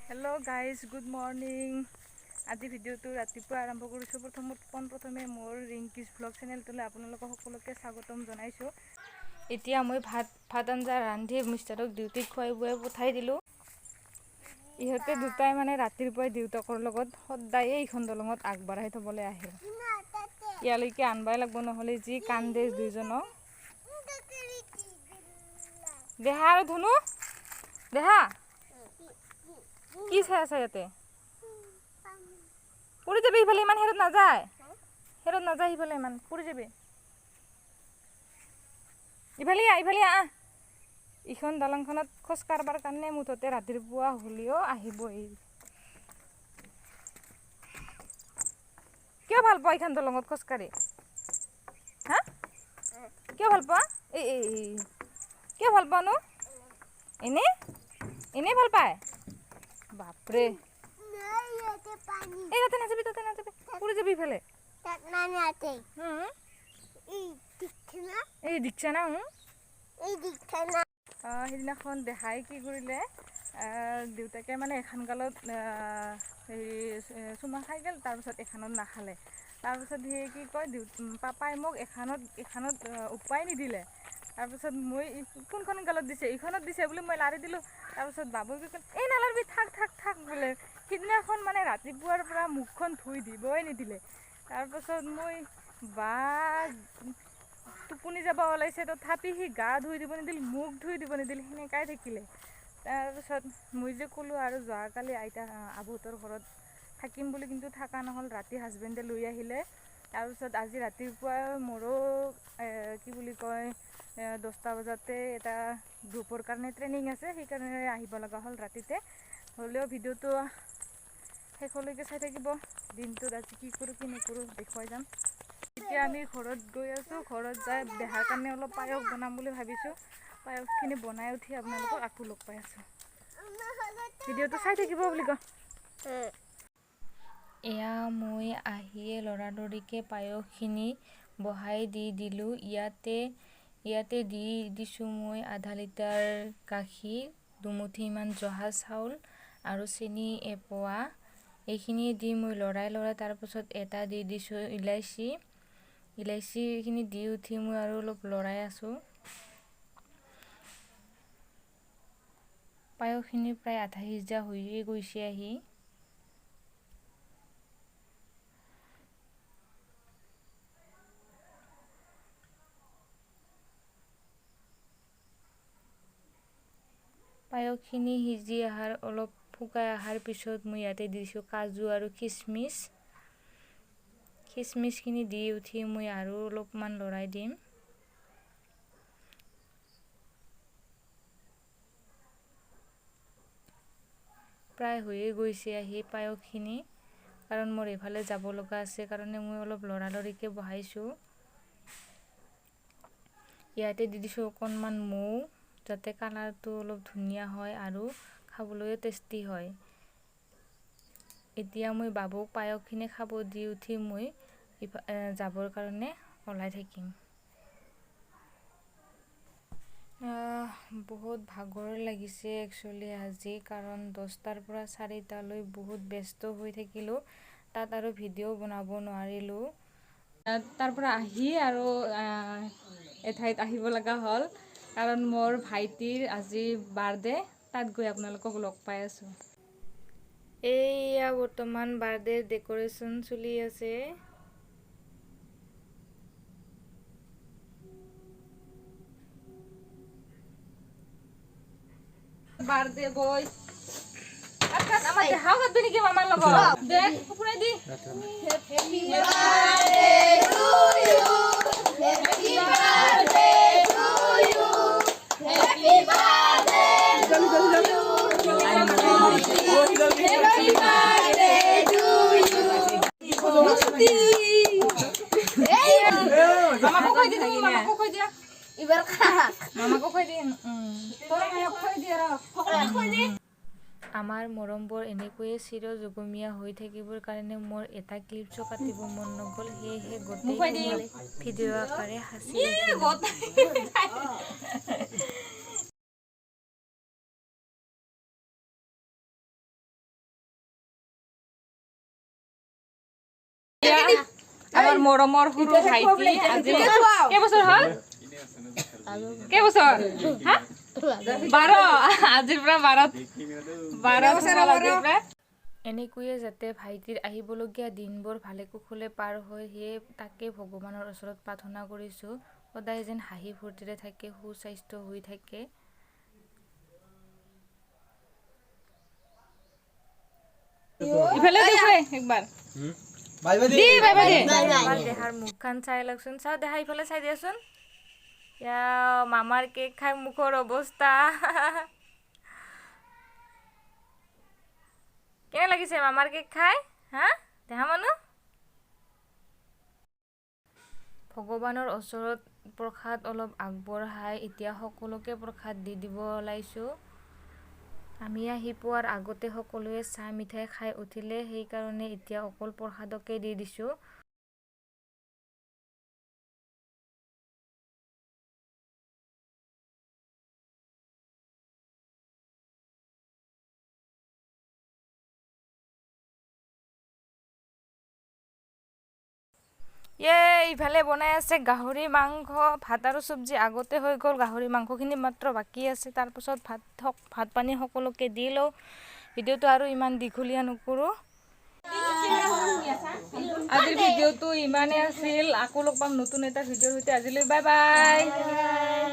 Hello guys good morning. आज video रातिपुवा आरम्भ करिছোঁ। प्रथमे मोर रिंकिज ब्लग चेनेलটোলৈ আপোনালোকক সকলোকে স্বাগতম জনাইছোঁ। এতিয়া মই ভাত আঞ্জা ৰান্ধি মিষ্টাৰক ডিউটিত খুৱাই বুৱাই পঠাই দিলোঁ। ইহঁতে দুটাই মানে ৰাতিপুৱাই দেউতাকৰ লগত সদায়ে এইখন দলঙত আগবঢ়াই থ'বলৈ আহে। ইয়ালৈকে আনবাই লাগব, নহ'লে যি কান্দে দুইজনক। দেহা আৰু ধুনু দেহা কি চাই আছে? ইয়াতে পৰি যাবি, ইফালে ইমান হেৰত নাযায়, সিফালে ইমান পৰি যাবি। ইফালে আহ। ইখন দলংখনত খোজ কাঢ়বাৰ কাৰণে মুঠতে ৰাতিপুৱা হ'লেও আহিবই। কিয় ভাল পোৱা এইখন দলঙত খোজ কাঢ়ি? হা কিয় ভাল পোৱা? কিয় ভাল পোৱা নো? এনেই ভাল পায়? বাপৰে, তাতে নাযাবি পৰি যাবি ইফালে। এই দীক্ষা না সেইদিনাখন দেখাই কি কৰিলে, দেউতাকে মানে এখন গালত চুমা খাই গ'ল, তাৰপিছত এখনত নাখালে। তাৰপিছত সেই কি কয়, পাপাই মোক এখনত উপায় নিদিলে। তাৰপিছত মই কোনখন গালত দিছে, এইখনত দিছে বুলি মই লাৰি দিলোঁ। তাৰপিছত বাবুই কি ক'লে, এই নালাৰিবি, থাক বোলে। সিদিনাখন মানে ৰাতিপুৱাৰ পৰা মুখখন ধুই দিবই নিদিলে। তাৰপিছত মই টোপনি যাব ওলাইছে, তথাপি সি গা ধুই দিব নিদিল, মুখ ধুই দিব নিদিল, সেনেকাই থাকিলে। তাৰপিছত মই যে ক'লোঁ আৰু যোৱাকালি আবুহঁতৰ ঘৰত থাকিম বুলি, কিন্তু থকা নহ'ল। ৰাতি হাজবেণ্ডে লৈ আহিলে। তাৰপিছত আজি ৰাতিপুৱা মোৰো কি বুলি কয় 10টা বজাতে এটা গ্ৰুপৰ কাৰণে ট্ৰেইনিং আছে, সেইকাৰণে আহিব লগা হ'ল ৰাতিতে। হ'লেও ভিডিঅ'টো শেষলৈকে চাই থাকিব। দিনটোত আজি কি কৰোঁ কি নকৰোঁ দেখুৱাই যাম। এতিয়া আমি ঘৰত গৈ আছোঁ। ঘৰত যাই দেহাৰ কাৰণে অলপ পায়স বনাম বুলি ভাবিছোঁ। পায়সখিনি বনাই উঠি আপোনালোকক আকৌ লগ পাই আছোঁ। ভিডিঅ'টো চাই থাকিব বুলি কওঁ। এয়া মই আহিয়ে লৰালৰিকৈ পায়সখিনি বহাই দি দিলোঁ। ইয়াতে দি দিছোঁ মই আধা লিটাৰ গাখীৰ, দুমুঠিমান জহা চাউল আৰু চেনি এপোৱা। এইখিনি দি মই লৰাই তাৰপাছত এটা দি দিছোঁ ইলাইচিখিনি দি উঠি মই আৰু অলপ লৰাই আছোঁ। পায়সখিনি প্ৰায় আধা সিজা হৈয়ে গৈছে আহি। পায়সখিনি সিজি অলপ শুকাই অহাৰ পিছত মই ইয়াতে দিছোঁ কাজু আৰু খিচমিচখিনি দি উঠি মই আৰু অলপমান লৰাই দিম। প্ৰায় হৈয়ে গৈছে আহি পায়সখিনি, কাৰণ মোৰ এইফালে যাব লগা আছে কাৰণে মই অলপ লৰালৰিকৈ বহাইছোঁ। ইয়াতে দি দিছোঁ অকণমান মৌ, যাতে কালাৰটো অলপ ধুনীয়া হয় আৰু খাবলৈও টেষ্টি হয়। এতিয়া মই বাবুক পায়সখিনি খাব দি উঠি মই যাবৰ কাৰণে ওলাই থাকিম। বহুত ভাগৰ লাগিছে একচুৱেলি আজি, কাৰণ 10টাৰ পৰা 4টালৈ বহুত ব্যস্ত হৈ থাকিলোঁ। তাত আৰু ভিডিঅ' বনাব নোৱাৰিলোঁ। তাৰ পৰা আহি আৰু এঠাইত আহিব লগা হ'ল, কাৰণ মোৰ ভাইটিৰ আজি বাৰ্থডে। তাত গৈ আপোনালোকক লগ পাই আছোঁ। এইয়া বৰ্তমান বাৰ্থডে ডেক'ৰেশ্যন চলি আছে। বাৰ্থডে বয় আমাৰ দেখাও কাটবি নেকি মামাৰ লগত? দে কুকুৰাই দি। Happy birthday to you, happy birthday to you, happy birthday to you, happy birthday to you. মামাকো কৈ দি, মামাকো কৈ দিয়া। এবাৰ মামাকো কৈ দি। আমাৰ মৰমবোৰ এনেকৈয়ে চিৰযুগমীয়া হৈ থাকিবৰ কাৰণে মোৰ এটা ক্লিপছো কাটিব মন নগ'ল, সেয়েহে গোটেইখিনি ভিডিঅ' আকাৰে সাঁচি ৰাখিলোঁ। এতিয়া আমাৰ মৰমৰ সৰু ভাইটি আজি কেইবছৰ হ'ল কেইবছৰ হা 12 আজিৰ পৰা 12 এনেকৈয়ে যাতে ভাইটিৰ আহিবলগীয়া দিনবোৰ ভালে কুশলে পাৰ হয় সেয়ে তাকে ভগৱানৰ ওচৰত প্ৰাৰ্থনা কৰিছোঁ সদায় যেন হাঁহি ফূৰ্তিৰে থাকে সুস্বাস্থ্য হৈ থাকে ইফালে দেখুৱাই একবাৰ বাই বাই আমাৰ দেহাৰ মুখখন চাই লওকচোন চাও দেহা ইফালে চাই দিয়াচোন ইয়া মামাৰ কেক খাই মুখৰ অৱস্থা কেনে লাগিছে মামাৰ কেক খাই হা দেহা মানুহ ভগৱানৰ ওচৰত প্ৰসাদ অলপ আগবঢ়াই এতিয়া সকলোকে প্ৰসাদ দি দিব ওলাইছোঁ আমি আহি পোৱাৰ আগতে সকলোৱে চাহ মিঠাই খাই উঠিলে সেইকাৰণে এতিয়া অকল প্ৰসাদকে দি দিছোঁ ইফালে বনাই আছে গাহৰি মাংস ভাত আৰু চব্জি আগতে হৈ গ'ল গাহৰি মাংসখিনি মাত্ৰ বাকী আছে তাৰপাছত ভাত পানী সকলোকে দি লওঁ ভিডিঅ'টো আৰু ইমান দীঘলীয়া নকৰোঁ আজিৰ ভিডিঅ'টো ইমানেই আছিল আকৌ লগ পাম নতুন এটা ভিডিঅ'ৰ সৈতে আজিলৈ বাই বাই